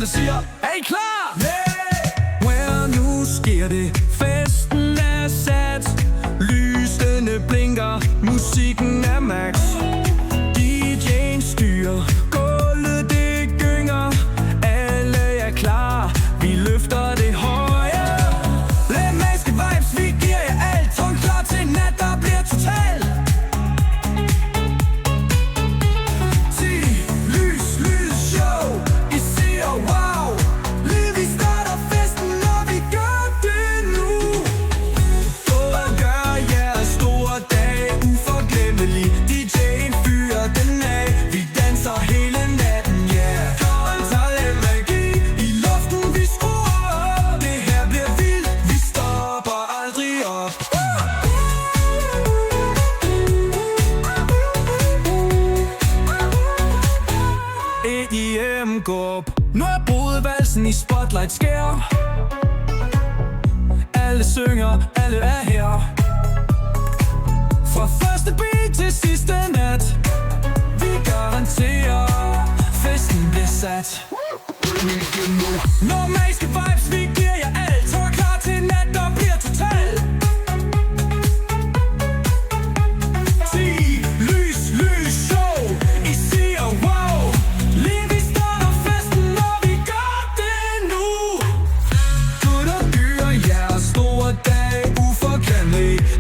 der siger, er I klar? Yeah! Well, nu sker det, festen er sat, lysene blinker, musikken er max. DJ'en styrer, gulvet det gynger, alle er klar, vi løfter det høje. Let Maske Vibes, vi giver jer alt, tårn klar til en nat, der bliver total. Nu er brudevalsen i spotlight skær. Alle synger, alle er her. Fra første beat til sidste nat, vi garanterer, festen bliver sat. Når Maske Vibes, vi giver jer alt, så er klar til en nat, der bliver total.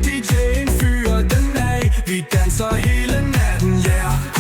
DJ'en fyrer den af, vi danser hele natten, yeah.